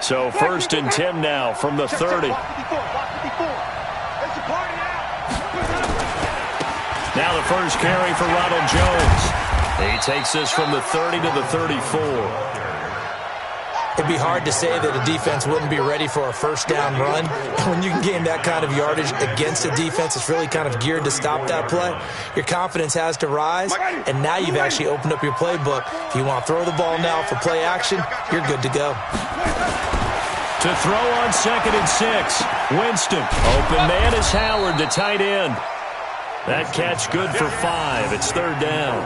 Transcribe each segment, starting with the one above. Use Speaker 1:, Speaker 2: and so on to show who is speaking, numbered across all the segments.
Speaker 1: So 1st and 10 now from the 30. Now the first carry for Ronald Jones. He takes this from the 30 to the 34.
Speaker 2: It'd be hard to say that a defense wouldn't be ready for a first down run. When you can gain that kind of yardage against a defense, it's really kind of geared to stop that play. Your confidence has to rise, and now you've actually opened up your playbook. If you want to throw the ball now for play action, you're good to go.
Speaker 1: To throw on 2nd and 6, Winston. Open man is Howard, the tight end. That catch good for 5. It's 3rd down.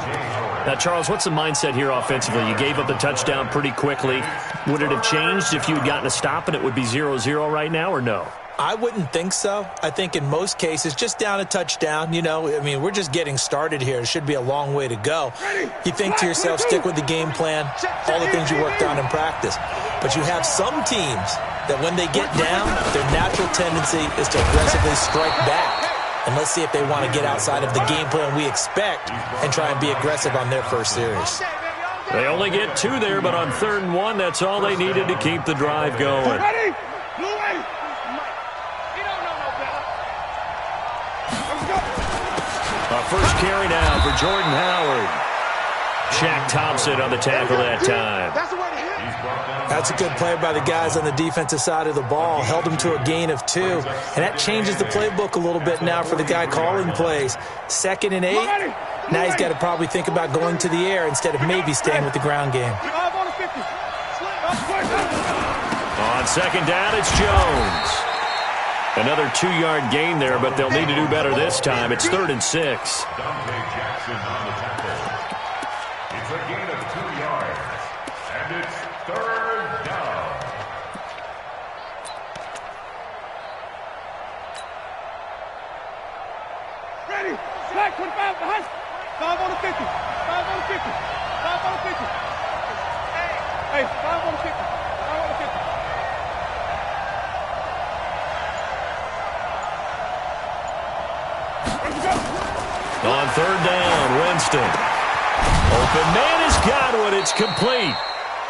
Speaker 1: Now, Charles, what's the mindset here offensively? You gave up the touchdown pretty quickly. Would it have changed if you had gotten a stop and it would be 0-0 right now, or no?
Speaker 2: I wouldn't think so. I think in most cases, just down a touchdown, we're just getting started here. It should be a long way to go. You think to yourself, stick with the game plan, all the things you worked on in practice. But you have some teams that when they get down, their natural tendency is to aggressively strike back. And let's see if they want to get outside of the game plan we expect and try and be aggressive on their first series.
Speaker 1: They only get 2 there, but on 3rd and 1, that's all they needed to keep the drive going. First carry now for Jordan Howard. Shaq Thompson on the tackle that time.
Speaker 2: That's a good play by the guys on the defensive side of the ball. Held them to a gain of 2. And that changes the playbook a little bit now for the guy calling plays. 2nd and 8. Now he's got to probably think about going to the air instead of maybe staying with the ground game.
Speaker 1: On 2nd down, it's Jones. Another 2-yard gain there, but they'll need to do better this time. It's 3rd and 6.
Speaker 3: It's a gain of 2 yards, and it's 3rd down.
Speaker 4: Ready, slack 25 behind. 5 on the 50, 5 on the 50, 5 on the 50. Hey, 5 on the 50, 5 on the 50.
Speaker 1: On 3rd down, Winston. Open man has got one. It's complete.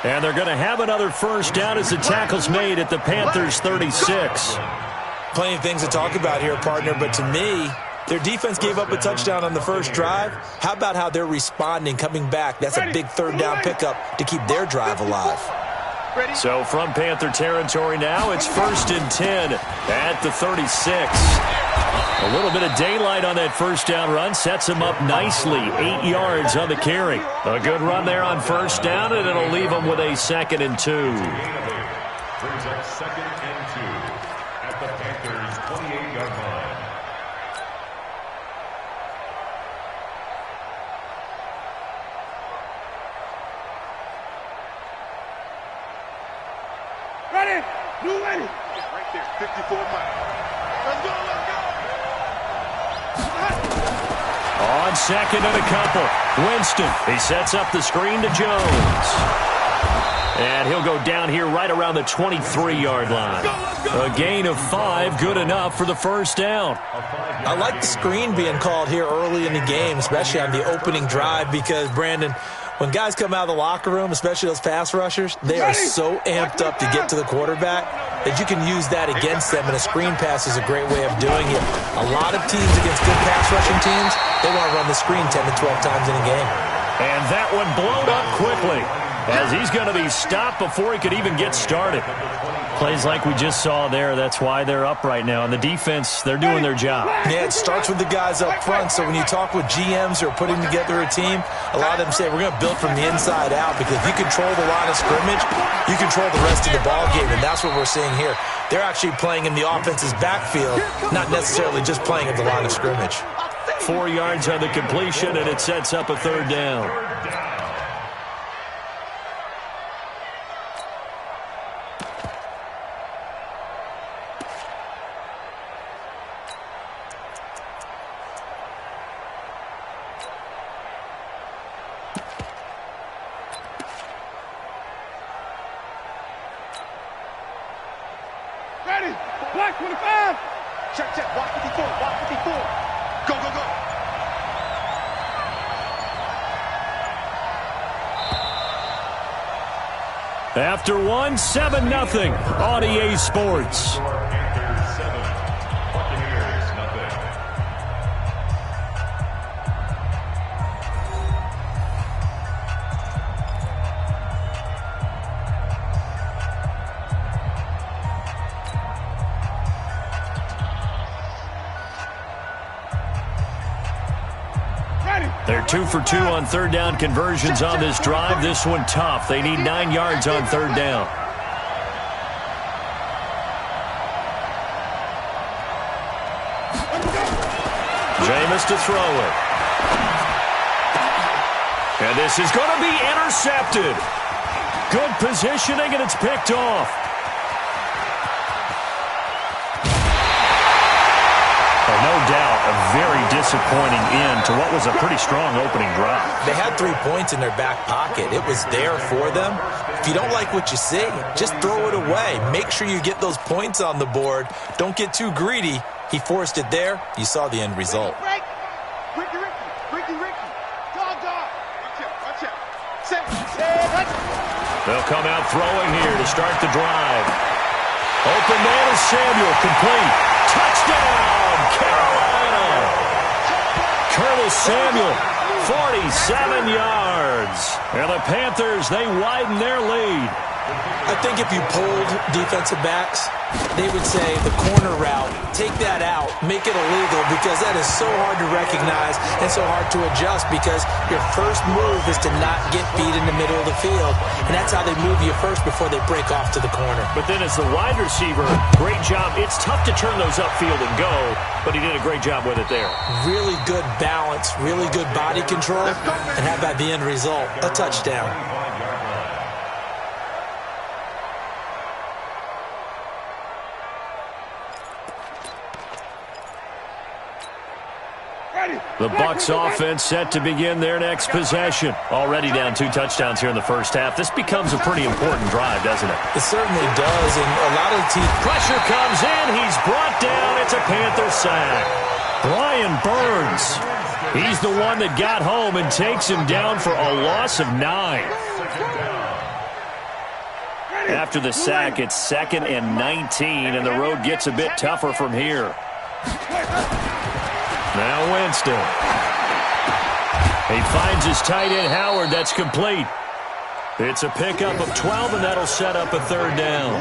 Speaker 1: And they're going to have another first down as the tackle's made at the Panthers' 36.
Speaker 2: Plenty of things to talk about here, partner, but to me, their defense gave up a touchdown on the first drive. How about how they're responding, coming back? That's a big 3rd down pickup to keep their drive alive.
Speaker 1: So from Panther territory now, it's 1st and 10 at the 36. A little bit of daylight on that first down run sets him up nicely. 8 yards on the carry. A good run there on first down, and it'll leave him with a 2nd and 2.
Speaker 3: Brings up 2nd and 2 at the Panthers' 28-yard line.
Speaker 4: Ready, blue ready. Right there, 54 miles. Let's go, let's go.
Speaker 1: On 2nd and a couple, Winston. He sets up the screen to Jones. And he'll go down here right around the 23-yard line. A gain of 5, good enough for the first down.
Speaker 2: I like the screen being called here early in the game, especially on the opening drive, because, Brandon, when guys come out of the locker room, especially those pass rushers, they are so amped up to get to the quarterback that you can use that against them, and a screen pass is a great way of doing it. A lot of teams against good pass rushing teams, they want to run the screen 10 to 12 times in a game.
Speaker 1: And that one blown up quickly, as he's going to be stopped before he could even get started. Plays like we just saw there, that's why they're up right now. And the defense, they're doing their job.
Speaker 2: Yeah, it starts with the guys up front. So when you talk with GMs who are putting together a team, a lot of them say we're going to build from the inside out, because if you control the line of scrimmage, you control the rest of the ball game, and that's what we're seeing here. They're actually playing in the offense's backfield, not necessarily just playing at the line of scrimmage.
Speaker 1: 4 yards on the completion, and it sets up a 3rd down.
Speaker 4: Ready, black 25. Check, check, block 54, block 54. Go, go, go.
Speaker 1: After one, 7-0 on EA Sports.
Speaker 3: Panthers 7, Buccaneers nothing.
Speaker 1: They're 2 for 2 on third down conversions on this drive. This one tough. They need 9 yards on third down. Jameis to throw it. And this is going to be intercepted. Good positioning, and it's picked off. No doubt, a very disappointing end to what was a pretty strong opening drive.
Speaker 2: They had 3 points in their back pocket. It was there for them. If you don't like what you see, just throw it away. Make sure you get those points on the board. Don't get too greedy. He forced it there. You saw the end result.
Speaker 1: They'll come out throwing here to start the drive. Open man is Samuel, complete. Touchdown, Carolina! Curtis Samuel, 47 yards. And the Panthers, they widen their lead.
Speaker 2: I think if you polled defensive backs, they would say the corner route, take that out, make it illegal, because that is so hard to recognize and so hard to adjust, because your first move is to not get beat in the middle of the field, and that's how they move you first before they break off to the corner.
Speaker 1: But then as the wide receiver, great job. It's tough to turn those upfield and go, but he did a great job with it there.
Speaker 2: Really good balance, really good body control, and how about the end result? A touchdown.
Speaker 1: The Bucs offense set to begin their next possession. Already down 2 touchdowns here in the first half. This becomes a pretty important drive, doesn't it?
Speaker 2: It certainly does, and a lot of the team...
Speaker 1: Pressure comes in. He's brought down. It's a Panther sack. Brian Burns. He's the one that got home and takes him down for a loss of 9. After the sack, it's 2nd and 19, and the road gets a bit tougher from here. Now Winston. He finds his tight end Howard. That's complete. It's a pickup of 12, and that'll set up a third down.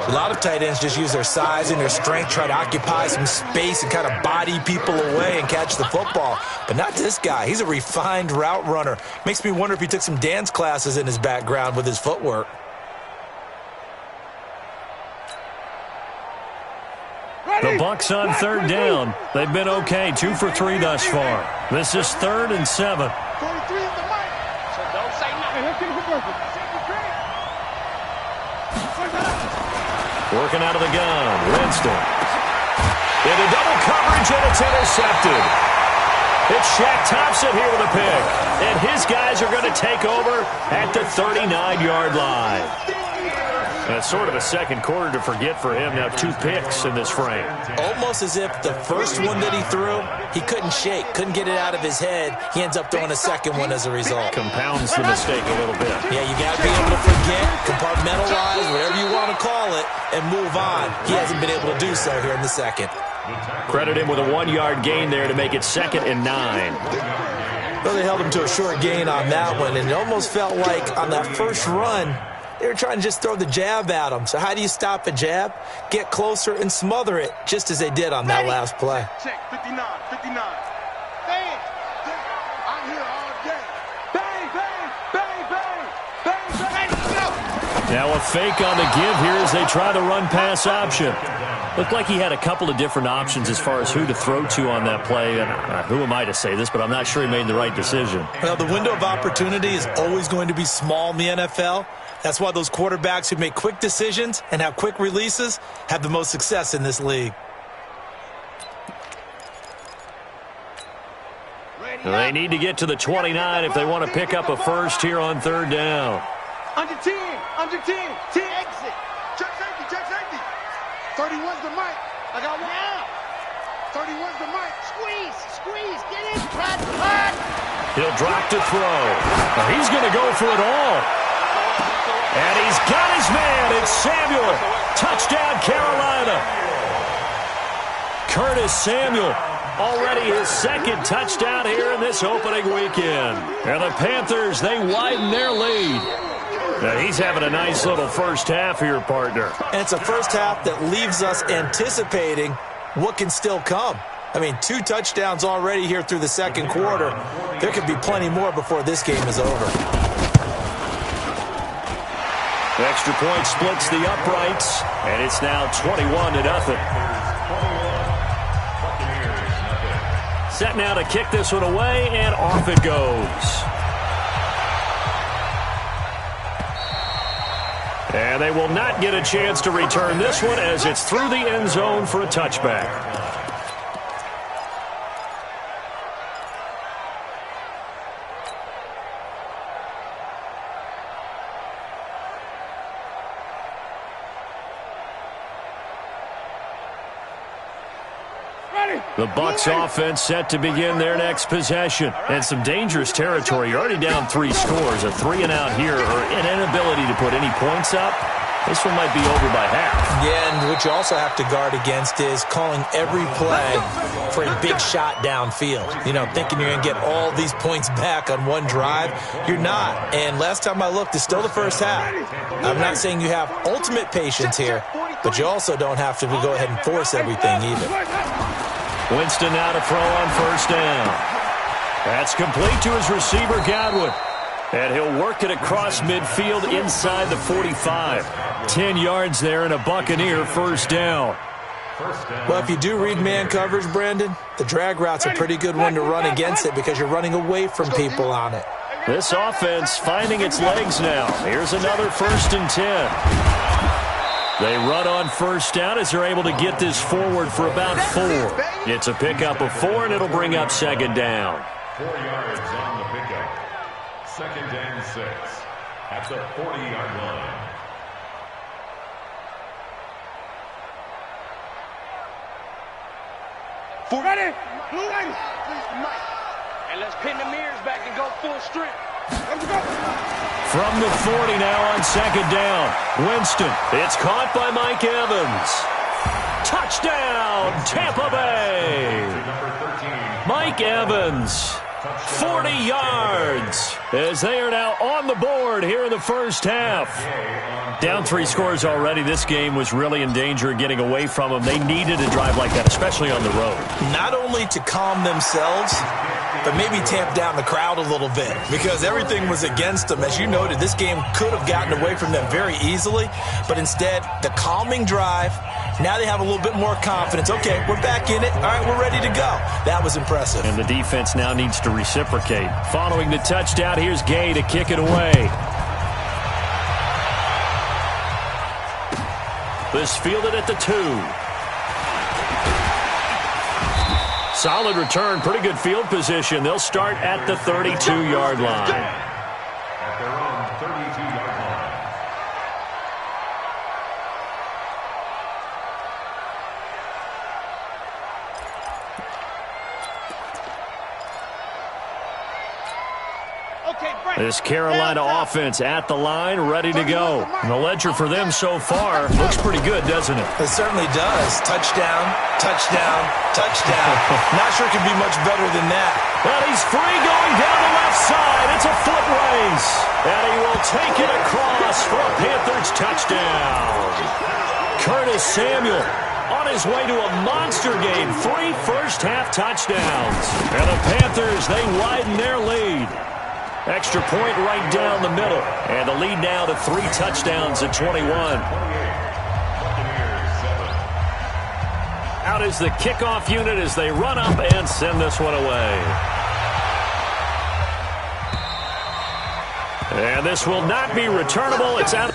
Speaker 2: A lot of tight ends just use their size and their strength, try to occupy some space and kind of body people away and catch the football. But not this guy. He's a refined route runner. Makes me wonder if he took some dance classes in his background with his footwork.
Speaker 1: The Bucs on third down. They've been okay, 2 for 3 thus far. This is 3rd and 7. Working out of the gun, Winston. Into double coverage, and it's intercepted. It's Sha357 here with a pick. And his guys are going to take over at the 39-yard line. That's sort of a second quarter to forget for him. Now 2 picks in this frame.
Speaker 2: Almost as if the first one that he threw, he couldn't shake, couldn't get it out of his head. He ends up throwing a second one as a result.
Speaker 1: Compounds the mistake a little bit.
Speaker 2: Yeah, you got to be able to forget, compartmentalize, whatever you want to call it, and move on. He hasn't been able to do so here in the second.
Speaker 1: Credit him with a 1-yard gain there to make it 2nd and 9.
Speaker 2: Well, they held him to a short gain on that one, and it almost felt like on that first run, they were trying to just throw the jab at him. So how do you stop a jab? Get closer and smother it, just as they did on that last play.
Speaker 4: Check, 59, 59. Bang! I'm here all day. Bang, bang, bang, bang, bang, bang, go!
Speaker 1: Now a fake on the give here as they try the run-pass option. Looked like he had a couple of different options as far as who to throw to on that play. And who am I to say this, but I'm not sure he made the right decision.
Speaker 2: Well, the window of opportunity is always going to be small in the NFL. That's why those quarterbacks who make quick decisions and have quick releases have the most success in this league.
Speaker 1: They need to get to the 29 if they want to pick up a first here on third down.
Speaker 4: Under 10, 10, exit. Check safety. 31's the mic. I got one out. 31's the mic. Squeeze, get in, cut.
Speaker 1: He'll drop to throw. He's going to go for it all. And he's got his man. It's Samuel. Touchdown, Carolina. Curtis Samuel, already his second touchdown here in this opening weekend. And the Panthers, they widen their lead. Now, he's having a nice little first half here, partner.
Speaker 2: And it's a first half that leaves us anticipating what can still come. I mean, 2 touchdowns already here through the second quarter. There could be plenty more before this game is over.
Speaker 1: The extra point splits the uprights, and it's now 21-0. Set now to kick this one away, and off it goes. And they will not get a chance to return this one as it's through the end zone for a touchback. The Bucs offense set to begin their next possession. And some dangerous territory. You're already down 3 scores. A 3-and-out here, or an inability to put any points up. This one might be over by half.
Speaker 2: Yeah, and what you also have to guard against is calling every play for a big shot downfield. You know, thinking you're going to get all these points back on one drive. You're not. And last time I looked, it's still the first half. I'm not saying you have ultimate patience here, but you also don't have to go ahead and force everything either.
Speaker 1: Winston now to throw on first down. That's complete to his receiver, Godwin. And he'll work it across midfield inside the 45. 10 yards there and a Buccaneer first down.
Speaker 2: Well, if you do read man coverage, Brandon, the drag route's a pretty good one to run against it because you're running away from people on it.
Speaker 1: This offense finding its legs now. Here's another 1st and 10. They run on first down as they're able to get this forward for about 4. It's a pickup of 4, and it'll bring up second down.
Speaker 3: 4 yards on the pickup. 2nd and 6 at the 40-yard line.
Speaker 4: Ready? And let's pin the mirrors back and go full strength. Let's go.
Speaker 1: From the 40 now on second down. Winston. It's caught by Mike Evans. Touchdown, Tampa Bay. Mike Evans, 40 yards, as they are now on the board here in the first half. Down 3 scores already. This game was really in danger of getting away from them. They needed a drive like that, especially on the road.
Speaker 2: Not only to calm themselves, but maybe tamp down the crowd a little bit because everything was against them. As you noted, this game could have gotten away from them very easily, but instead, the calming drive, now they have a little bit more confidence. Okay, we're back in it. All right, we're ready to go. That was impressive.
Speaker 1: And the defense now needs to reciprocate. Following the touchdown, here's Gay to kick it away. This fielded at the 2. Solid return, pretty good field position. They'll start at the 32-yard line.
Speaker 3: At their own 32-yard line.
Speaker 1: This Carolina offense at the line, ready to go. And the ledger for them so far looks pretty good, doesn't it?
Speaker 2: It certainly does. Touchdown, touchdown, touchdown. Not sure it could be much better than that.
Speaker 1: And he's free going down the left side. It's a foot race. And he will take it across for a Panthers touchdown. Curtis Samuel on his way to a monster game. 3 first-half touchdowns. And the Panthers, they widen their lead. Extra point right down the middle. And the lead now to 3 touchdowns at 21. Out is the kickoff unit as they run up and send this one away. And this will not be returnable. It's out.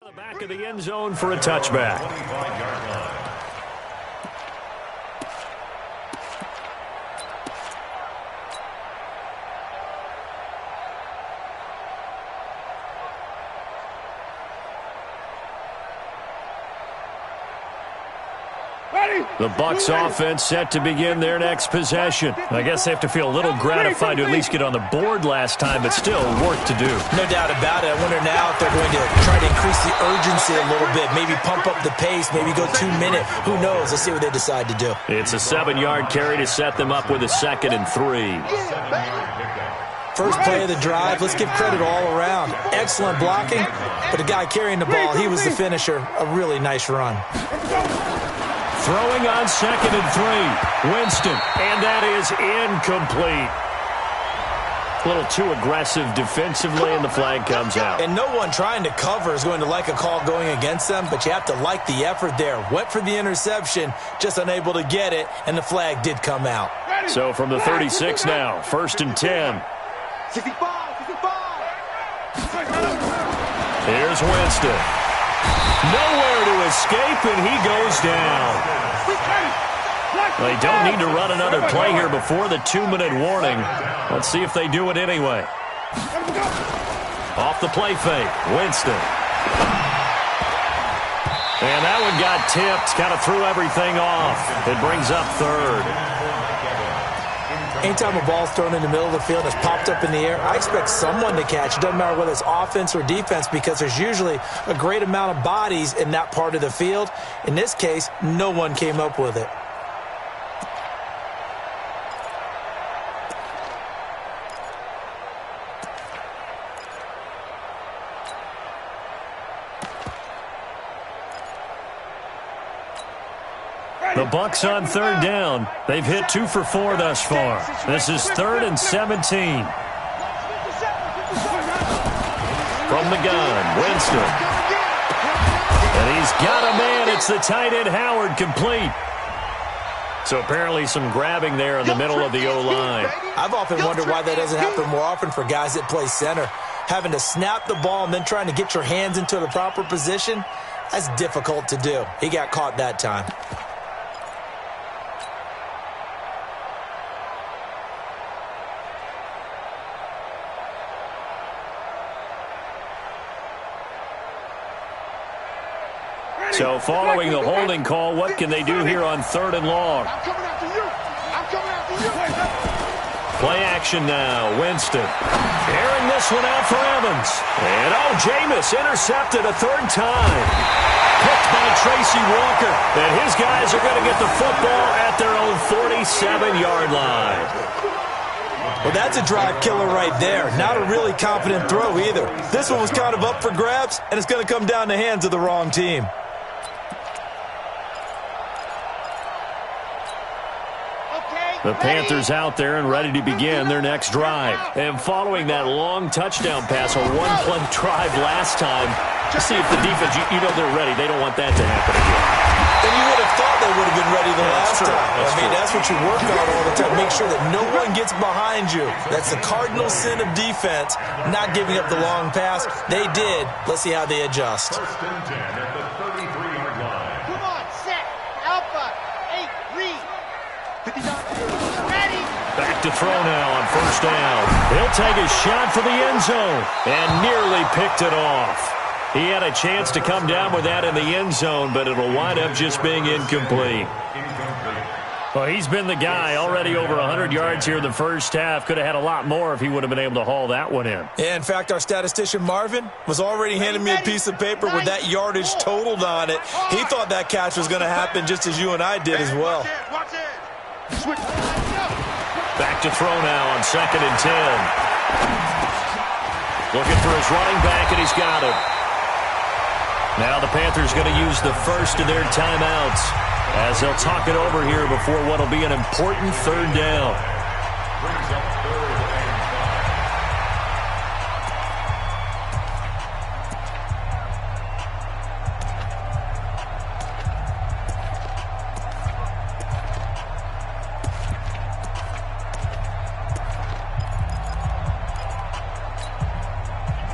Speaker 1: the back of the end zone for a touchback.
Speaker 3: 25-yard line.
Speaker 1: The Bucs offense set to begin their next possession. I guess they have to feel a little gratified to at least get on the board last time, but still work to do.
Speaker 2: No doubt about it. I wonder now if they're going to try to increase the urgency a little bit, maybe pump up the pace, maybe go 2 minute. Who knows? Let's see what they decide to do.
Speaker 1: It's a 7-yard carry to set them up with a 2nd and 3.
Speaker 2: First play of the drive, let's give credit all around. Excellent blocking, but the guy carrying the ball, he was the finisher. A really nice run.
Speaker 1: Throwing on 2nd and 3. Winston, and that is incomplete. A little too aggressive defensively, and the flag comes out.
Speaker 2: And no one trying to cover is going to like a call going against them, but you have to like the effort there. Went for the interception, just unable to get it, and the flag did come out.
Speaker 1: So from the 36 now, 1st and 10.
Speaker 4: 65.
Speaker 1: Here's Winston. Nowhere to escape, and he goes down. They don't need to run another play here before the 2-minute warning. Let's see if they do it anyway. Off the play fake, Winston. And that one got tipped, kind of threw everything off. It brings up 3rd.
Speaker 2: Anytime a ball's thrown in the middle of the field and it's popped up in the air, I expect someone to catch. It doesn't matter whether it's offense or defense because there's usually a great amount of bodies in that part of the field. In this case, no one came up with it.
Speaker 1: The Bucs on 3rd down. They've hit 2 for 4 thus far. This is 3rd and 17. From the gun, Winston. And he's got a man. It's the tight end, Howard, complete. So apparently some grabbing there in the middle of the O-line.
Speaker 2: I've often wondered why that doesn't happen more often for guys that play center. Having to snap the ball and then trying to get your hands into the proper position, that's difficult to do. He got caught that time.
Speaker 1: So following the holding call, what can they do here on 3rd and long?
Speaker 4: I'm coming after you. I'm coming after you.
Speaker 1: Play action now. Winston. Airing this one out for Evans. And Jameis intercepted a 3rd time. Picked by Tracy Walker. And his guys are going to get the football at their own 47-yard line.
Speaker 2: Well, that's a drive killer right there. Not a really confident throw either. This one was kind of up for grabs, and it's going to come down the hands of the wrong team.
Speaker 1: The Panthers out there and ready to begin their next drive. And following that long touchdown pass, a one-play drive last time, to see if the defense, you know they're ready. They don't want that to happen again.
Speaker 2: And you would have thought they would have been ready the last time. That's what you work on all the time. Make sure that no one gets behind you. That's the cardinal sin of defense, not giving up the long pass. They did. Let's see how they adjust.
Speaker 3: 1st and 10 at the 33-yard line.
Speaker 4: Come on, set. Alpha. 8, read. 59. Ready.
Speaker 1: Back to throw now on 1st down. He'll take a shot for the end zone and nearly picked it off. He had a chance to come down with that in the end zone, but it'll wind up just being incomplete. Well, he's been the guy already over 100 yards here in the first half. Could have had a lot more if he would have been able to haul that one in.
Speaker 2: Yeah, in fact, our statistician Marvin was already handing me a piece of paper with that yardage totaled on it. He thought that catch was going to happen just as you and I did as well.
Speaker 4: Watch it. Switch.
Speaker 1: Back to throw now on 2nd and 10. Looking for his running back, and he's got him. Now the Panthers going to use the first of their timeouts as they'll talk it over here before what will be an important 3rd down.
Speaker 3: Brings up 3rd and
Speaker 4: 5.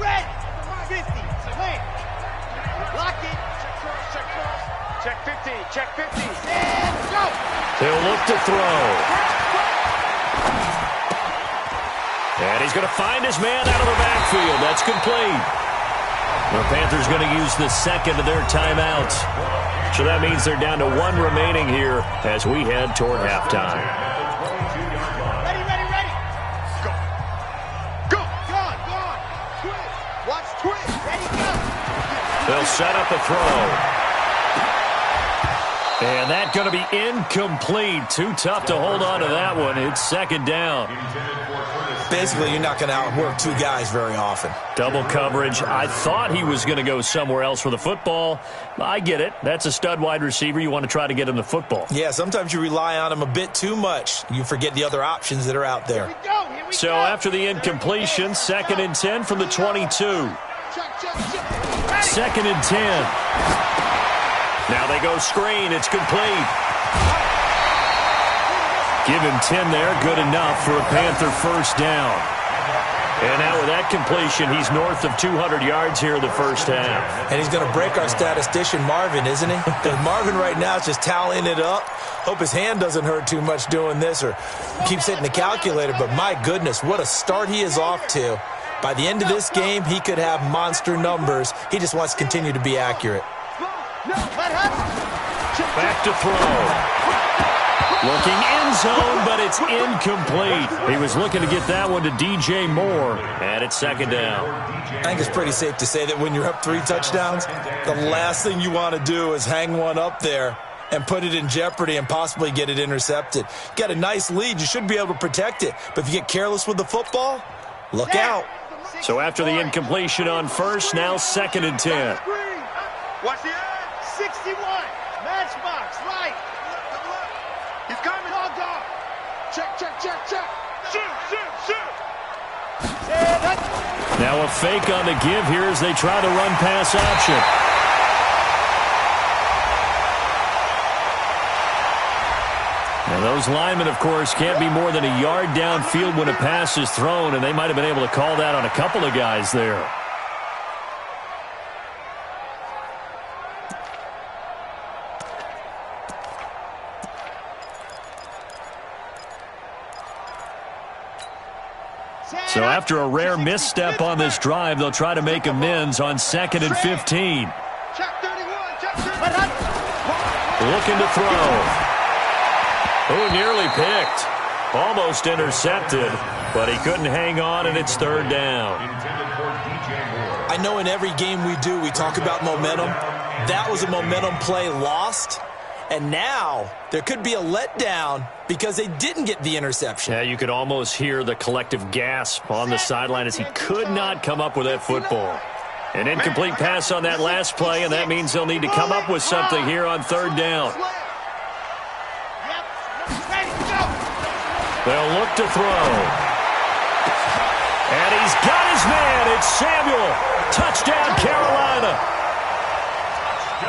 Speaker 4: Red. 50. Slam. 15, check 15. And go!
Speaker 1: He'll look to throw. And he's going to find his man out of the backfield. That's complete. The Panthers going to use the second of their timeouts. So that means they're down to one remaining here as we head toward halftime.
Speaker 4: Ready, ready, ready. Go. Go. Go on, go on. Twist. Watch twist. Ready, go.
Speaker 1: They'll set up a throw. And that's going to be incomplete. Too tough to hold on to that one. It's second down.
Speaker 2: Basically, you're not going to outwork two guys very often.
Speaker 1: Double coverage. I thought he was going to go somewhere else for the football. I get it. That's a stud wide receiver. You want to try to get him the football.
Speaker 2: Yeah, sometimes you rely on him a bit too much. You forget the other options that are out there.
Speaker 4: Here we go, here we
Speaker 1: So
Speaker 4: go.
Speaker 1: after the incompletion, 2nd and 10 from the 22.
Speaker 4: Check.
Speaker 1: 2nd and 10. Now they go screen. It's complete. Give him 10 there. Good enough for a Panther first down. And now with that completion, he's north of 200 yards here in the first half.
Speaker 2: And he's going to break our statistician, Marvin, isn't he? Because Marvin right now is just tallying it up. Hope his hand doesn't hurt too much doing this or keeps hitting the calculator. But my goodness, what a start he is off to. By the end of this game, he could have monster numbers. He just wants to continue to be accurate.
Speaker 1: Back to throw. Looking end zone, but it's incomplete. He was looking to get that one to DJ Moore, and it's second down.
Speaker 2: I think it's pretty safe to say that when you're up 3 touchdowns, the last thing you want to do is hang one up there and put it in jeopardy and possibly get it intercepted. You got a nice lead. You should be able to protect it. But if you get careless with the football, look out.
Speaker 1: So after the incompletion on first, now 2nd and 10.
Speaker 4: Watch the end. 61. Matchbox. Right. He's coming. Dog. Check. Shoot.
Speaker 1: Now a fake on the give here as they try to run pass option. Now those linemen, of course, can't be more than a yard downfield when a pass is thrown, and they might have been able to call that on a couple of guys there. So after a rare misstep on this drive, they'll try to make amends on 2nd and 15.
Speaker 4: Check 31.
Speaker 1: Looking to throw. Oh, nearly picked. Almost intercepted, but he couldn't hang on, and it's 3rd down.
Speaker 2: I know in every game we do, we talk about momentum. That was a momentum play lost. And now there could be a letdown because they didn't get the interception.
Speaker 1: Yeah, you could almost hear the collective gasp on the sideline as he could not come up with that football. An incomplete pass on that last play, and that means they'll need to come up with something here on 3rd down. They'll look to throw. And he's got his man. It's Samuel. Touchdown, Carolina.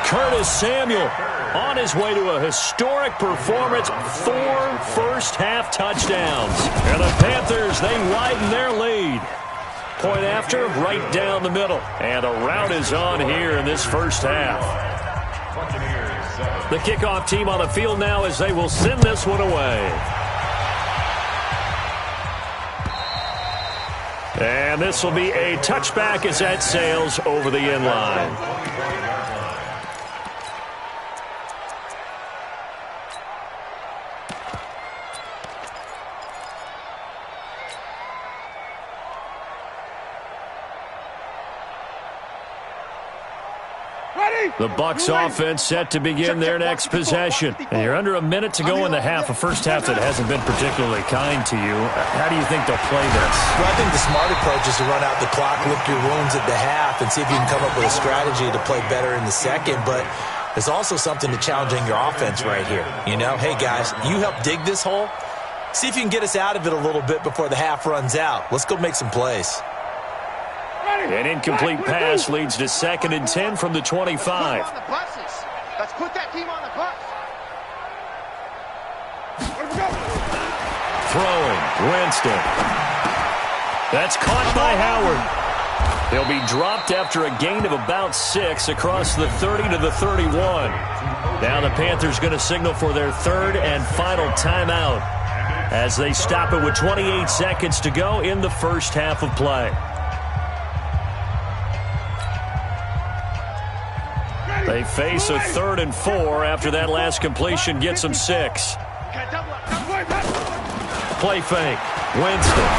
Speaker 1: Curtis Samuel on his way to a historic performance. 4 first-half touchdowns. And the Panthers, they widen their lead. Point after, right down the middle. And a rout is on here in this first half. The kickoff team on the field now as they will send this one away. And this will be a touchback as that sails over the end line. The Bucs offense set to begin their next possession. And you're under a minute to go in the half, a first half that hasn't been particularly kind to you. How do you think they'll play this?
Speaker 2: Well, I think the smart approach is to run out the clock, lick your wounds at the half, and see if you can come up with a strategy to play better in the second. But there's also something to challenging your offense right here. You know, hey, guys, you help dig this hole. See if you can get us out of it a little bit before the half runs out. Let's go make some plays.
Speaker 1: An incomplete pass leads to 2nd and 10 from the 25.
Speaker 4: Let's put that team on the bus.
Speaker 1: Throwing, Winston. That's caught by Howard. He'll be dropped after a gain of about 6 across the 30 to the 31. Now the Panthers going to signal for their third and final timeout as they stop it with 28 seconds to go in the first half of play. They face a 3rd and 4 after that last completion gets them 6. Play fake. Winston.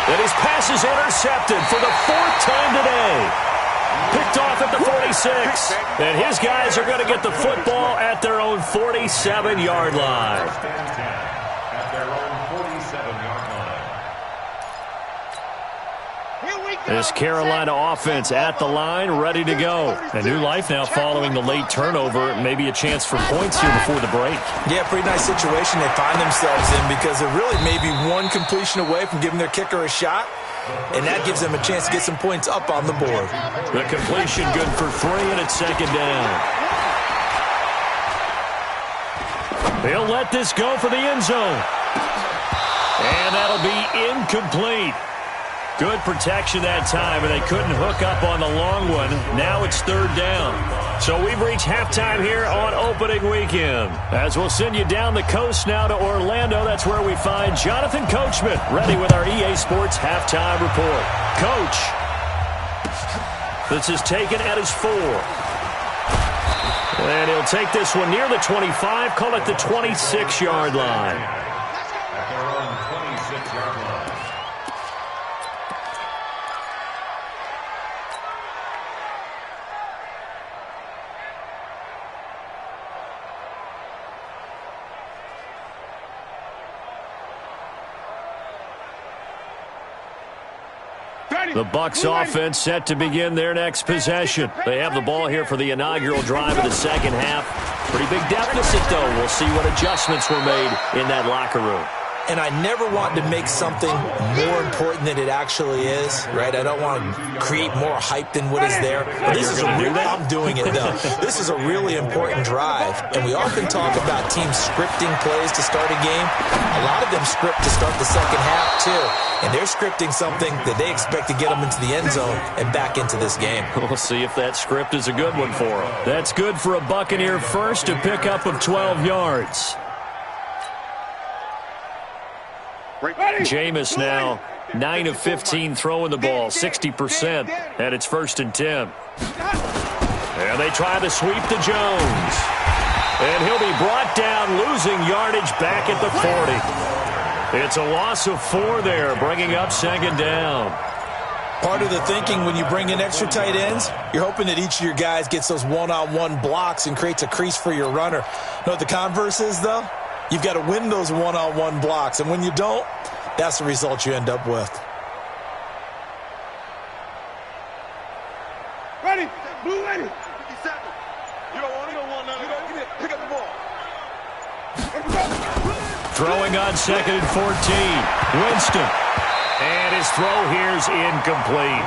Speaker 1: And his pass is intercepted for the 4th time today. Picked off at the 46. And his guys are going to get the football at their own 47-yard line.
Speaker 3: At their own 47-yard line.
Speaker 1: This Carolina offense at the line, ready to go. A new life now following the late turnover. Maybe a chance for points here before the break.
Speaker 2: Yeah, pretty nice situation they find themselves in because they're really maybe one completion away from giving their kicker a shot, and that gives them a chance to get some points up on the board.
Speaker 1: The completion good for 3, and it's 2nd down. They'll let this go for the end zone. And that'll be incomplete. Good protection that time, and they couldn't hook up on the long one. Now it's 3rd down. So we've reached halftime here on opening weekend. As we'll send you down the coast now to Orlando, that's where we find Jonathan Coachman, ready with our EA Sports halftime report. Coach, this is taken at his 4. And he'll take this one near the 25, call it the 26-yard line.
Speaker 3: At their own 26-yard line.
Speaker 1: The Bucs offense set to begin their next possession. They have the ball here for the inaugural drive of the second half. Pretty big deficit, though. We'll see what adjustments were made in that locker room.
Speaker 2: And I never want to make something more important than it actually is, right? I don't want to create more hype than what is there. But this is I'm doing it, though. This is a really important drive. And we often talk about teams scripting plays to start a game. A lot of them script to start the second half, too. And they're scripting something that they expect to get them into the end zone and back into this game.
Speaker 1: We'll see if that script is a good one for them. That's good for a Buccaneer first, a pickup of 12 yards. Jameis now 9 of 15 throwing the ball, 60%, and it's 1st and 10. And they try the sweep to Jones. And he'll be brought down, losing yardage back at the 40. It's a loss of 4 there, bringing up 2nd down.
Speaker 2: Part of the thinking when you bring in extra tight ends, you're hoping that each of your guys gets those one-on-one blocks and creates a crease for your runner. Know what the converse is, though? You've got to win those one-on-one blocks, and when you don't, that's the result you end up with.
Speaker 4: Ready, blue ready. 57. You don't want none. Pick up the ball.
Speaker 1: Throwing on 2nd and 14. Winston. And his throw here's incomplete.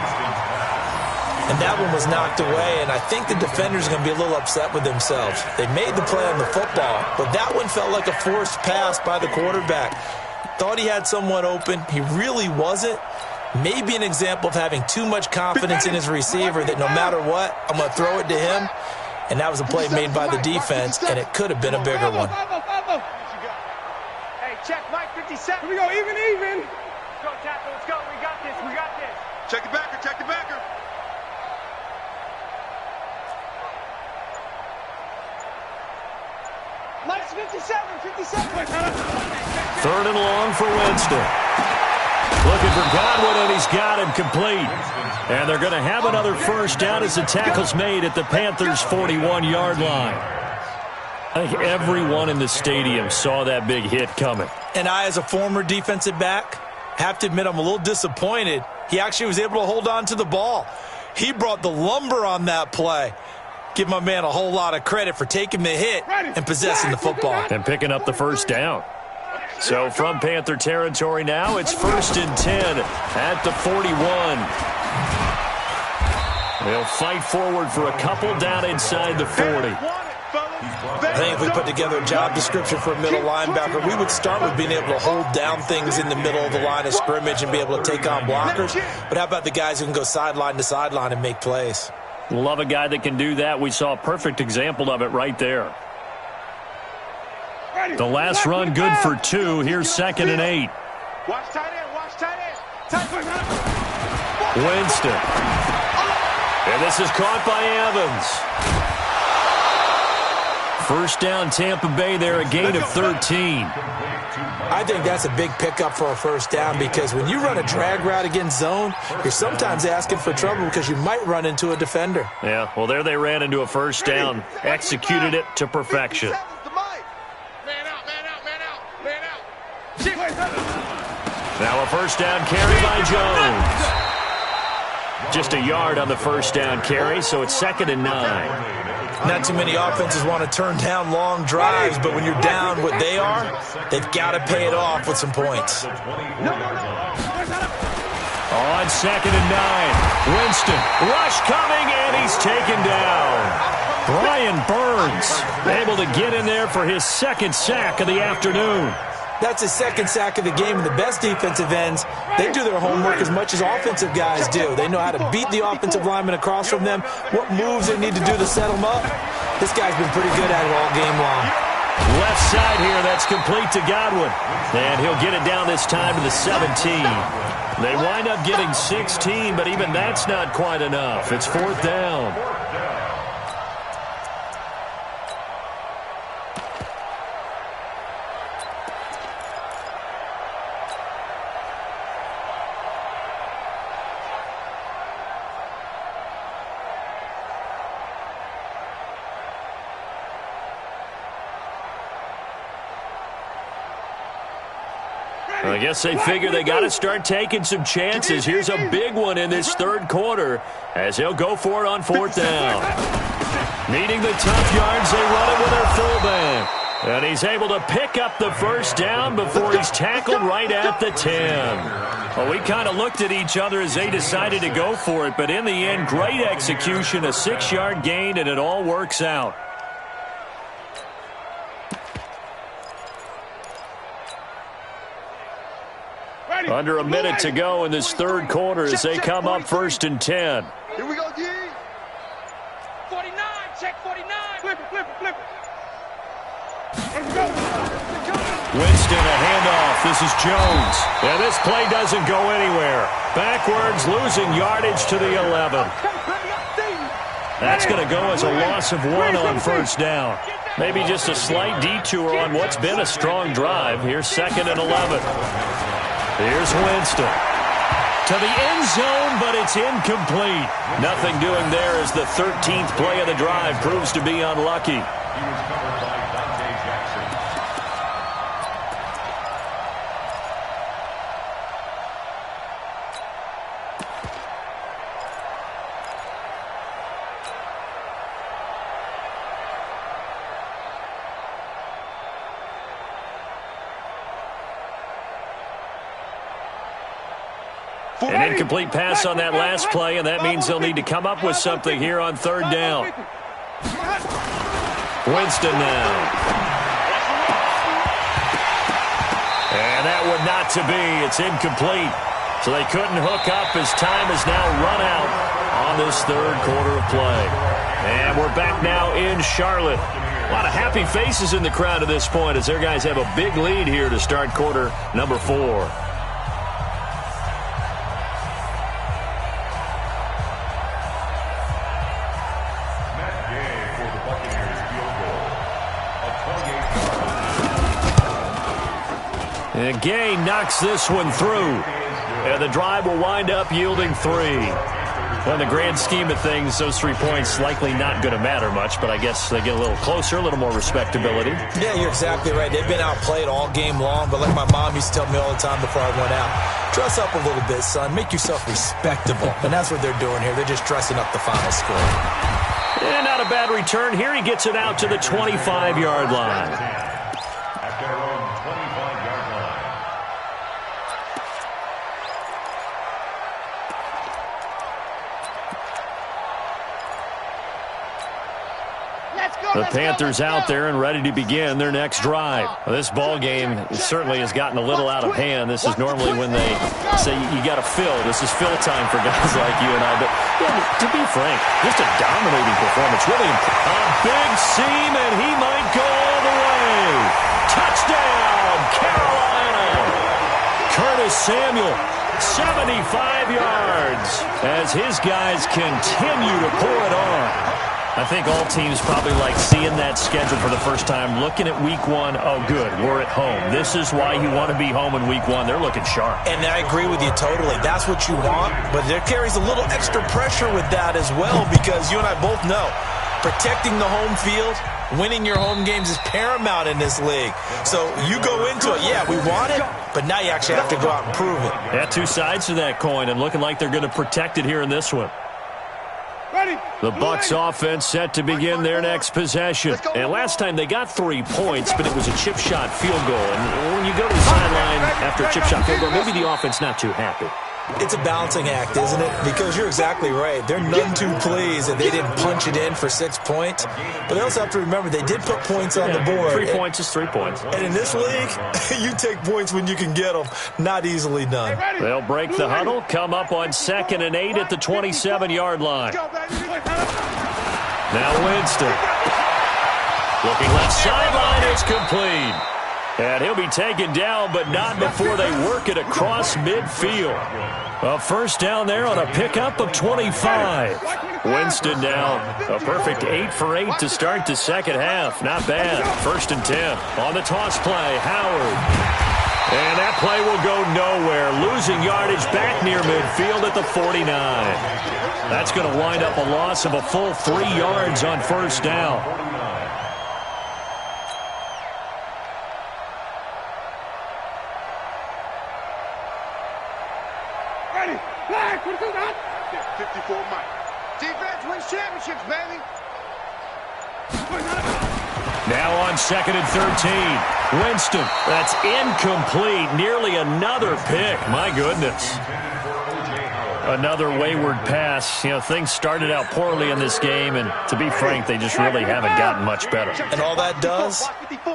Speaker 2: And that one was knocked away, and I think the defenders are going to be a little upset with themselves. They made the play on the football, but that one felt like a forced pass by the quarterback. Thought he had someone open. He really wasn't. Maybe an example of having too much confidence in his receiver that no matter what, I'm going to throw it to him. And that was a play made by the defense, and it could have been a bigger one.
Speaker 4: Hey, check Mike 57. Here we go, even. Let's go, tackle. Let's go. We got this. Check the backer. Mike's 57.
Speaker 1: 3rd and long for Winston. Looking for Godwin, and he's got him complete. And they're going to have another first down as the tackle's made at the Panthers' 41-yard line. I think everyone in the stadium saw that big hit coming.
Speaker 2: And I, as a former defensive back, have to admit I'm a little disappointed. He actually was able to hold on to the ball. He brought the lumber on that play. Give my man a whole lot of credit for taking the hit and possessing the football.
Speaker 1: And picking up the first down. So from Panther territory now, it's 1st and 10 at the 41. They'll fight forward for a couple down inside the 40.
Speaker 2: I think if we put together a job description for a middle linebacker, we would start with being able to hold down things in the middle of the line of scrimmage and be able to take on blockers. But how about the guys who can go sideline to sideline and make plays?
Speaker 1: Love a guy that can do that. We saw a perfect example of it right there. The last run good for 2. Here's 2nd and 8.
Speaker 4: Watch tight end. Watch tight end. Tight end.
Speaker 1: Winston. And this is caught by Evans. First down, Tampa Bay there, a gain of 13.
Speaker 2: I think that's a big pickup for a first down because when you run a drag route against zone, you're sometimes asking for trouble because you might run into a defender.
Speaker 1: Yeah, well, there they ran into a first down, executed it to perfection.
Speaker 4: Man out, man out, man out, man out.
Speaker 1: Now a first down carry by Jones. Just a yard on the first down carry, so it's 2nd and 9.
Speaker 2: Not too many offenses want to turn down long drives, but when you're down what they are, they've got to pay it off with some points.
Speaker 1: On 2nd and 9, Winston, rush coming, and he's taken down. Brian Burns able to get in there for his 2nd sack of the afternoon.
Speaker 2: That's his 2nd sack of the game, and the best defensive ends, they do their homework as much as offensive guys do. They know how to beat the offensive lineman across from them, what moves they need to do to set them up. This guy's been pretty good at it all game long.
Speaker 1: Left side here, that's complete to Godwin. And he'll get it down this time to the 17. They wind up getting 16, but even that's not quite enough. It's 4th down. I guess they figure they got to start taking some chances. Here's a big one in this 3rd quarter as he'll go for it on 4th down. Needing the tough yards, they run it with their fullback. And he's able to pick up the first down before he's tackled right at the 10. Well, we kind of looked at each other as they decided to go for it, but in the end, great execution, a 6-yard gain, and it all works out. Under a minute to go in this 3rd quarter as they come up 1st and 10.
Speaker 4: Here we go, D. 49, check 49. Flip it, flip it, flip it. Let's go.
Speaker 1: Winston, a handoff. This is Jones. Yeah, this play doesn't go anywhere. Backwards, losing yardage to the 11. That's going to go as a loss of 1 on 1st down. Maybe just a slight detour on what's been a strong drive. Here's 2nd and 11. Here's Winston. To the end zone, but it's incomplete. Nothing doing there as the 13th play of the drive proves to be unlucky. An incomplete pass on that last play, and that means they'll need to come up with something here on 3rd down. Winston now. And that would not to be. It's incomplete. So they couldn't hook up as time has now run out on this 3rd quarter of play. And we're back now in Charlotte. A lot of happy faces in the crowd at this point as their guys have a big lead here to start quarter number 4. And Gay knocks this one through. And the drive will wind up yielding 3. Well, in the grand scheme of things, those 3 points likely not going to matter much, but I guess they get a little closer, a little more respectability.
Speaker 2: Yeah, you're exactly right. They've been outplayed all game long, but like my mom used to tell me all the time before I went out, dress up a little bit, son. Make yourself respectable. And that's what they're doing here. They're just dressing up the final score.
Speaker 1: And not a bad return. Here he gets it out to the 25-yard line.
Speaker 3: At their own 25-yard line.
Speaker 1: The Panthers out there and ready to begin their next drive. Well, this ball game certainly has gotten a little out of hand. This is normally when they say you got to fill. This is fill time for guys like you and I. But yeah, to be frank, just a dominating performance. Really a big seam, and he might go all the way. Touchdown, Carolina. Curtis Samuel, 75 yards as his guys continue to pour it on. I think all teams probably like seeing that schedule for the first time, looking at week one. Oh, good, we're at home. This is why you want to be home in week one. They're looking sharp.
Speaker 2: And I agree with you totally. That's what you want, but there carries a little extra pressure with that as well because you and I both know protecting the home field, winning your home games is paramount in this league. So you go into it, yeah, we want it, but now you actually have to go out and prove it.
Speaker 1: Yeah, two sides to that coin, and looking like they're going to protect it here in this one. The Bucs offense set to begin their next possession. And last time they got 3 points, but it was a chip shot field goal. And when you go to the sideline after a chip shot field goal, maybe the offense not too happy.
Speaker 2: It's a balancing act, isn't it? Because you're exactly right. They're none too pleased that they didn't punch it in for 6 points. But they also have to remember they did put points on the board.
Speaker 1: 3 points is 3 points.
Speaker 2: And in this league, you take points when you can get them. Not easily done.
Speaker 1: They'll break the huddle, come up on 2nd and 8 at the 27-yard line. Now Winston. Looking left sideline, it's complete. And he'll be taken down, but not before they work it across midfield. A first down there on a pickup of 25. Winston now a perfect 8 for 8 to start the second half. Not bad. 1st and 10. On the toss play, Howard. And that play will go nowhere. Losing yardage back near midfield at the 49. That's going to wind up a loss of a full 3 yards on first down.
Speaker 4: Ready. Flag. 54 Mike. Defense wins championships, baby.
Speaker 1: Now on 2nd and 13. Winston. That's incomplete. Nearly another pick. My goodness. Another wayward pass. You know, things started out poorly in this game, and to be frank, they just really haven't gotten much better.
Speaker 2: And all that does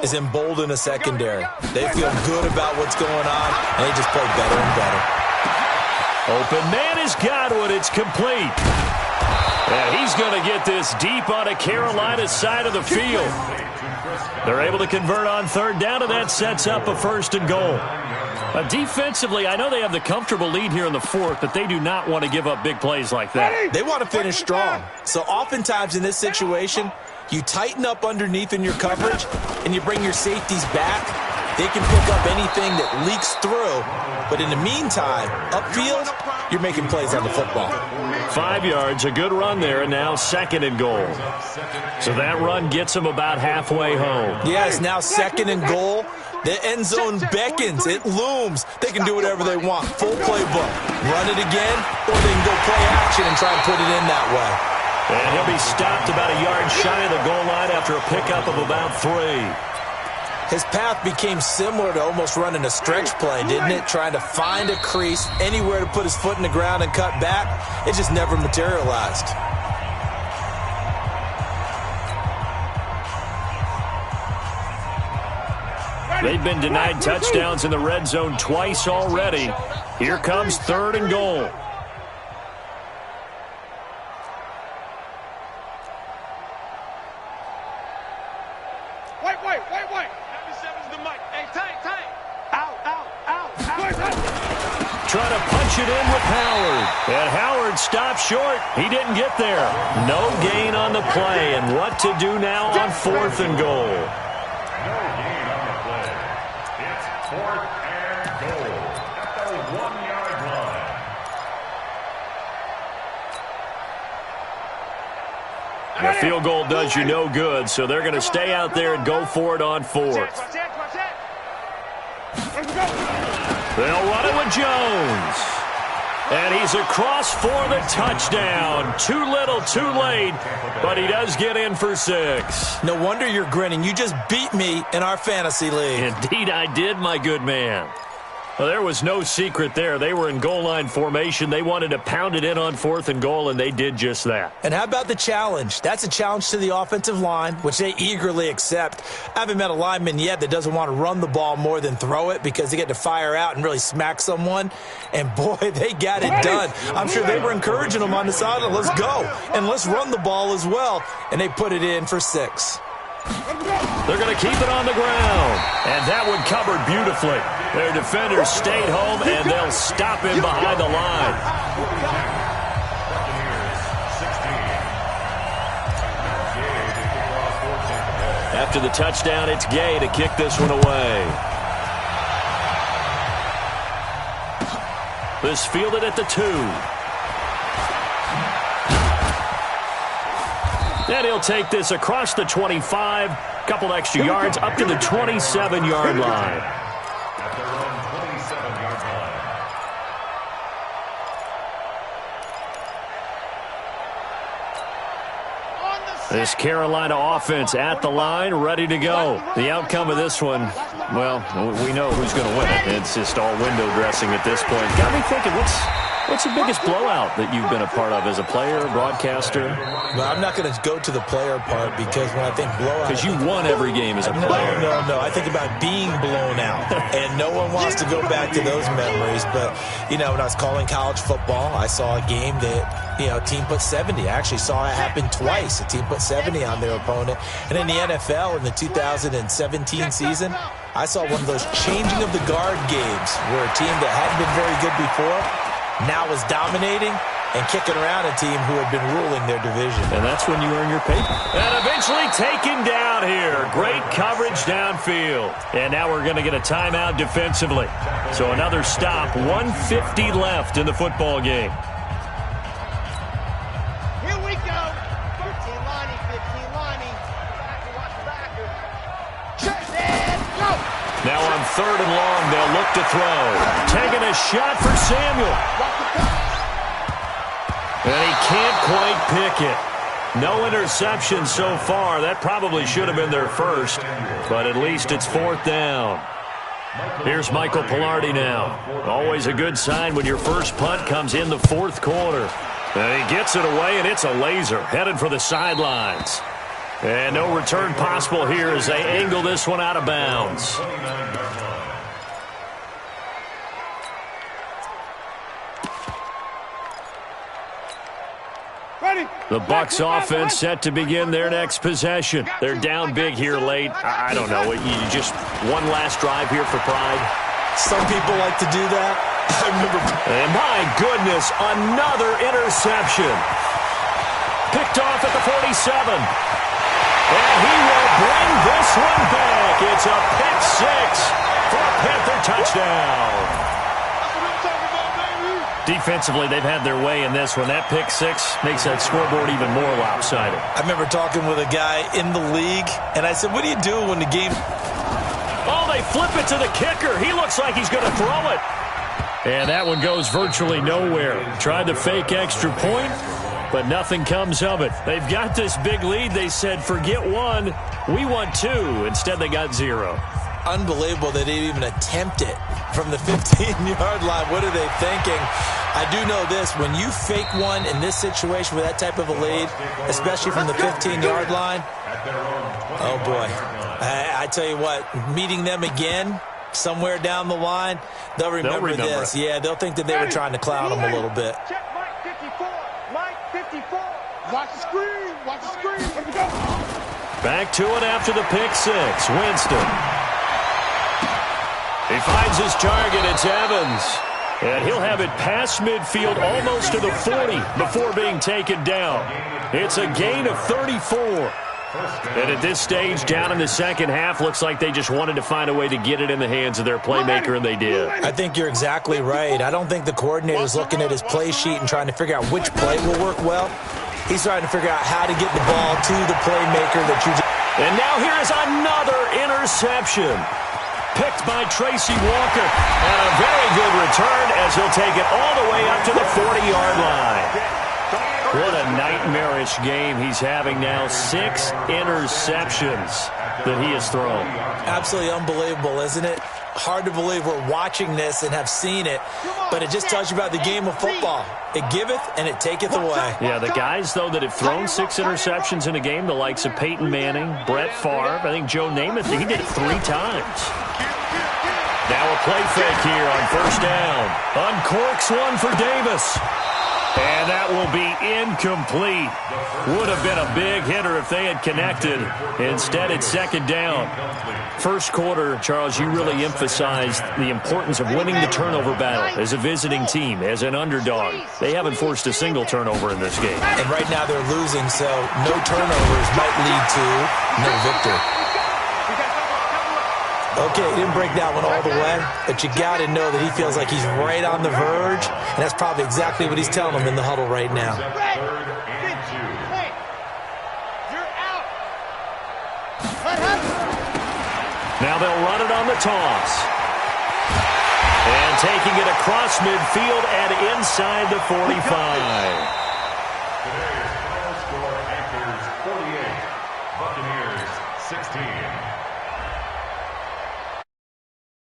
Speaker 2: is embolden a secondary. They feel good about what's going on, and they just play better and better.
Speaker 1: Open man is Godwin. It's complete. And he's going to get this deep on a Carolina side of the field. They're able to convert on 3rd down, and that sets up a 1st and goal. Defensively, I know they have the comfortable lead here in the 4th, but they do not want to give up big plays like that.
Speaker 2: They want to finish strong. So oftentimes in this situation, you tighten up underneath in your coverage, and you bring your safeties back. They can pick up anything that leaks through. But in the meantime, upfield, you're making plays on the football.
Speaker 1: 5 yards, a good run there, and now 2nd and goal. So that run gets them about halfway home.
Speaker 2: Yeah, it's now 2nd and goal. The end zone beckons. It looms. They can do whatever they want. Full playbook. Run it again, or they can go play action and try and put it in that way.
Speaker 1: And he'll be stopped about a yard shy of the goal line after a pickup of about 3.
Speaker 2: His path became similar to almost running a stretch play, didn't it? Trying to find a crease, anywhere to put his foot in the ground and cut back. It just never materialized.
Speaker 1: They've been denied touchdowns in the red zone twice already. Here comes 3rd and goal.
Speaker 4: Wait. 97's the mic. Hey, Tank. Out.
Speaker 1: Trying to punch it in with Howard. And Howard stopped short. He didn't get there. No gain on the play. And what to do now on 4th and goal?
Speaker 3: No gain on the play. It's 4th and goal at the 1-yard line.
Speaker 1: The field goal does you no good, so they're going to stay out there and go for it on 4th. They'll run it with Jones. And he's across for the touchdown. Too little, too late, but he does get in for 6.
Speaker 2: No wonder you're grinning. You just beat me in our fantasy league.
Speaker 1: Indeed I did, my good man. Well, there was no secret there. They were in goal line formation. They wanted to pound it in on 4th and goal, and they did just that.
Speaker 2: And how about the challenge? That's a challenge to the offensive line, which they eagerly accept. I haven't met a lineman yet that doesn't want to run the ball more than throw it because they get to fire out and really smack someone. And, boy, they got it done. I'm sure they were encouraging them on the sideline. Let's go, and let's run the ball as well. And they put it in for 6.
Speaker 1: They're going to keep it on the ground. And that one covered beautifully. Their defenders stayed home, and they'll stop him behind the line. After the touchdown, it's Gay to kick this one away. This fielded at the 2. And he'll take this across the 25, couple extra yards, up to the 27-yard line.
Speaker 3: At their own 27-yard line.
Speaker 1: This Carolina offense at the line, ready to go. The outcome of this one, well, we know who's going to win it. It's just all window dressing at this point. Got me thinking, what's the biggest blowout that you've been a part of as a player, broadcaster?
Speaker 2: Well, I'm not going to go to the player part because when I think blowout...
Speaker 1: Because you won every game as a player.
Speaker 2: No. I think about being blown out. And no one wants to go back to those memories. But, when I was calling college football, I saw a game that, a team put 70. I actually saw it happen twice. A team put 70 on their opponent. And in the NFL, in the 2017 season, I saw one of those changing of the guard games where a team that hadn't been very good before now is dominating and kicking around a team who had been ruling their division.
Speaker 1: And that's when you earn your paper. And eventually taken down here. Great coverage downfield. And now we're going to get a timeout defensively. So another stop. 1:50 left in the football game.
Speaker 4: Here we go. 15 lining, 15 lining. Watch the backer. Check and go.
Speaker 1: Now on 3rd and long, they'll look to throw. Taking a shot for Samuel. And he can't quite pick it. No interception so far. That probably should have been their first, but at least it's 4th down. Here's Michael Pilardi now. Always a good sign when your first punt comes in the 4th quarter. And he gets it away, and it's a laser, headed for the sidelines. And no return possible here as they angle this one out of bounds. The Bucs offense set to begin their next possession. They're down big here late. I don't know. You just one last drive here for pride.
Speaker 2: Some people like to do that. I remember.
Speaker 1: And my goodness, another interception. Picked off at the 47. And he will bring this one back. It's a pick 6 for a Panther touchdown. Defensively, they've had their way in this one. That pick 6 makes that scoreboard even more lopsided.
Speaker 2: I remember talking with a guy in the league, and I said, what do you do when the game...
Speaker 1: Oh, they flip it to the kicker. He looks like he's going to throw it. And that one goes virtually nowhere. Tried to fake extra point, but nothing comes of it. They've got this big lead. They said, forget 1, we want 2. Instead, they got 0.
Speaker 2: Unbelievable that they even attempt it from the 15-yard line. What are they thinking? I do know this. When you fake one in this situation with that type of a lead, especially from the 15-yard line, oh, boy. I tell you what, meeting them again somewhere down the line, they'll remember this. Yeah, they'll think that they were trying to clown them a little bit.
Speaker 4: Check Mike 54. Mike 54. Watch the screen. Watch the screen. Here we go.
Speaker 1: Back to it after the pick 6. Winston. He finds his target. It's Evans. And he'll have it past midfield almost to the 40 before being taken down. It's a gain of 34. And at this stage, down in the second half, looks like they just wanted to find a way to get it in the hands of their playmaker, and they did.
Speaker 2: I think you're exactly right. I don't think the coordinator's looking at his play sheet and trying to figure out which play will work well. He's trying to figure out how to get the ball to the playmaker that you just...
Speaker 1: And now here is another interception. Picked by Tracy Walker. And a very good return as he'll take it all the way up to the 40-yard line. What a nightmarish game he's having now. 6 interceptions. that he has thrown.
Speaker 2: Absolutely unbelievable, isn't it? Hard to believe we're watching this and have seen it, but it just tells you about the game of football. It giveth and it taketh away.
Speaker 1: Yeah, the guys, though, that have thrown 6 interceptions in a game, the likes of Peyton Manning, Brett Favre, I think Joe Namath, he did it 3 times. Now a play fake here on first down. Uncorks one for Davis. And that will be incomplete. Would have been a big hitter if they had connected. Instead, it's second down. First quarter, Charles, you really emphasized the importance of winning the turnover battle as a visiting team, as an underdog. They haven't forced a single turnover in this game.
Speaker 2: And right now they're losing, so no turnovers might lead to no victory. Okay, he didn't break that one all the way, but you got to know that he feels like he's right on the verge, and that's probably exactly what he's telling them in the huddle right now.
Speaker 1: Now they'll run it on the toss. And taking it across midfield and inside the 45.
Speaker 3: Today's final score anchors 48, Buccaneers 16.